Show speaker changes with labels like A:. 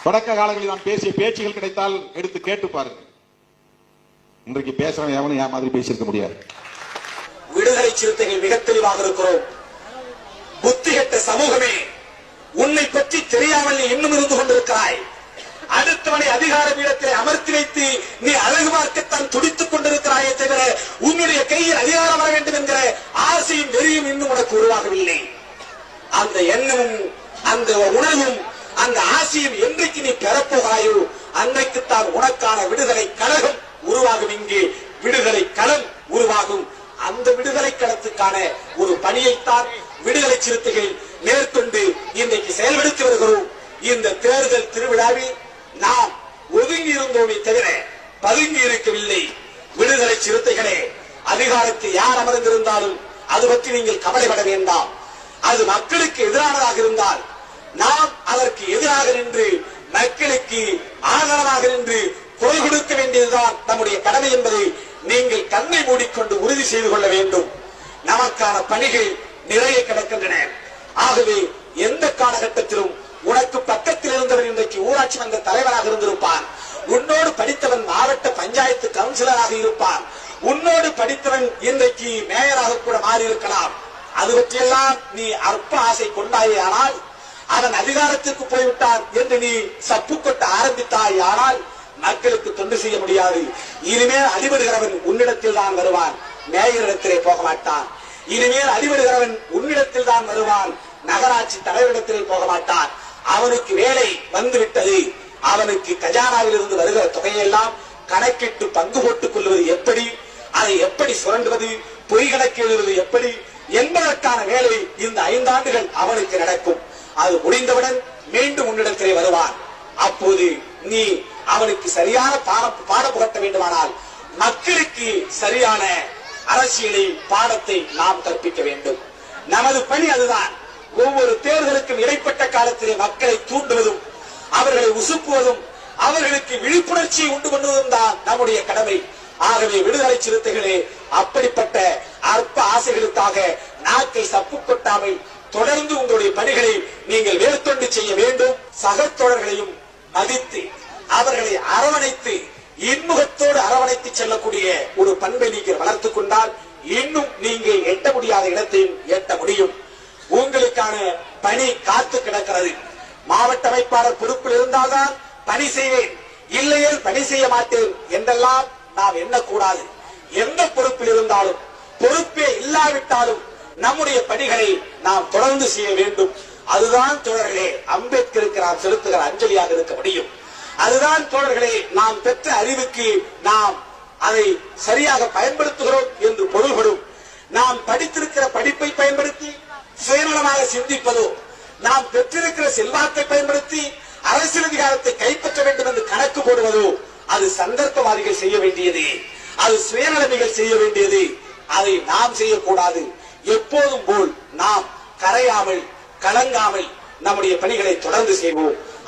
A: தொடக்க காலங்களில் நான் பேசிய பேச்சுகள் கிடைத்தால் எடுத்து கேட்டு பாருங்க. இன்றைக்கு பேசுறவன் எவனும் என் மாதிரி பேசியிருக்க முடியாது.
B: விடுதலை சிறுத்தைகள் மிக தெளிவாக இருக்கிறோம். புத்திகெட்ட சமூகமே, உன்னை பற்றி தெரியாமல் நீ இன்னும் இருந்து கொண்டிருக்கிறாய். அடுத்தவனை அதிகார பீடத்தை அமர்த்தி வைத்து நீ அழகு பார்க்கத்தான் துடித்துக் கொண்டிருக்கிறாயே தவிர உன்னுடைய கையில் அதிகாரம் வர வேண்டும் என்கிற ஆசையும் வெறியும் இன்னும் உனக்கு உருவாகவில்லை. அந்த எண்ணமும் அந்த உணர்வும் அந்த ஆசையும் என்றைக்கு நீ பெறப்போகிறாயோ அன்றைக்குத்தான் உனக்கான விடுதலை கழகம் உருவாகும். இங்கே விடுதலை களம் உருவாகும். அந்த விடுதலை களத்துக்கான ஒரு பணியைத்தான் விடுதலை சிறுத்தைகள் மேற்கொண்டு இன்றைக்கு செயல்படுத்தி வருகிறோம். இந்த தேர்தல் திருவிழாவில் நாம் ஒதுங்கி இருந்தோமே தவிர பதுங்கி இருக்கவில்லை. விடுதலை சிறுத்தைகளே, அதிகாரத்தில் யார் அமர்ந்திருந்தாலும் அது பற்றி நீங்கள் கவலைப்பட வேண்டாம். அது மக்களுக்கு எதிரானதாக இருந்தால் நாம் அதற்கு எதிராக நின்று மக்களுக்கு ஆதரவாக நின்று குரல் கொடுக்க வேண்டியதுதான் நம்முடைய கடமை என்பதை நீங்கள் கண்ணை மூடிக்கொண்டு உறுதி செய்து கொள்ள வேண்டும். நமக்கான பணிகள் நிறைய கிடக்கின்றன. ஆகவே எந்த காலகட்டத்திலும் உனக்கு பக்கத்தில் இருந்தவன் இன்றைக்கு ஊராட்சி மன்ற தலைவராக இருந்திருப்பான். உன்னோடு படித்தவன் மாவட்ட பஞ்சாயத்து கவுன்சிலராக இருப்பான். உன்னோடு படித்தவன் இன்றைக்கு மேயராக கூட மாறி இருக்கலாம். அது பற்றியெல்லாம் நீ அற்ப ஆசை கொண்டாயே ஆனால், அவன் அதிகாரத்திற்கு போய்விட்டான் என்று நீ சப்பு கொட்ட ஆரம்பித்தாய் ஆனால் மக்களுக்கு தொண்டு செய்ய முடியாது. இனிமேல் அடிபடுகிறவன் உன்னிடத்தில் தான் வருவான், மேயரிடத்திலே போக மாட்டான். இனிமேல் அடிபடுகிறவன் உன்னிடத்தில் தான் வருவான், நகராட்சி தலைவரிடத்திலே போக மாட்டான். அவனுக்கு வேலை வந்துவிட்டது. அவனுக்கு கஜானாவில் இருந்து வருகிற தொகையெல்லாம் கணக்கிட்டு பங்கு போட்டுக் கொள்வது எப்படி, அதை எப்படி சுரண்டுவது, பொய் கணக்கு எழுதுவது எப்படி என்பதற்கான வேலை இந்த 5 ஆண்டுகள் அவனுக்கு நடக்கும். அது முடிந்தவுடன் மீண்டும் உன்னிடத்திலே வருவான். அப்போது நீ அவனுக்கு சரியான பாடம் புகட்ட வேண்டுமானால் மக்களுக்கு சரியான அரசியலை பாடத்தை நாம் கற்பிக்க வேண்டும். நமது பணி அதுதான். ஒவ்வொரு தேர்தலுக்கும் இடைப்பட்ட காலத்திலே மக்களை தூண்டுவதும் அவர்களை உசுப்புவதும் அவர்களுக்கு விழிப்புணர்ச்சியை உண்டு பண்ணுவதும் தான் நம்முடைய கடமை. ஆகவே விடுதலை சிறுத்தைகளே, அப்படிப்பட்ட அற்ப ஆசைகளுக்காக நாக்கை சப்பு கொட்டாமல் தொடர்ந்து உங்களுடைய பணிகளை நீங்கள் மேற்கொண்டு செய்ய வேண்டும். சக தோழர்களையும் மதித்து அவர்களை அரவணைத்து இன்முகத்தோடு அரவணைத்து செல்லக்கூடிய ஒரு பண்பை நீங்கள் வளர்த்துக் கொண்டால் இன்னும் நீங்கள் எட்ட முடியாத இடத்தையும் எட்ட முடியும். உங்களுக்கான பணி காத்து கிடக்கிறது. மாவட்ட அமைப்பாளர் பொறுப்பில் இருந்தால்தான் பணி செய்வேன், இல்லையே பணி செய்ய மாட்டேன் என்றெல்லாம் நாம் எண்ணக்கூடாது. எந்த பொறுப்பில் இருந்தாலும், பொறுப்பே இல்லாவிட்டாலும் நம்முடைய பணிகளை நாம் தொடர்ந்து செய்ய வேண்டும். அதுதான் தோழர்களே அம்பேத்கருக்கு நாம் செலுத்துகிற அஞ்சலியாக இருக்க முடியும். அதுதான் தோழர்களே நாம் பெற்ற அறிவுக்கு நாம் அதை சரியாக பயன்படுத்துகிறோம் என்று பொருள்படும். நாம் படித்திருக்கிற படிப்பை பயன்படுத்தி சுயநலமாக சிந்திப்பதோ, நாம் பெற்றிருக்கிற செல்வாக்கை பயன்படுத்தி அரசியல் அதிகாரத்தை கைப்பற்ற வேண்டும் என்று கணக்கு போடுவதோ அது சந்தர்ப்பவாதிகள் செய்ய வேண்டியது, அது சுயநலமிகள் செய்ய வேண்டியது. அதை நாம் செய்யக்கூடாது. எப்போதும் போல் நாம் கரையாமல் கலங்காமல் நம்முடைய பணிகளை தொடர்ந்து செய்வோம்.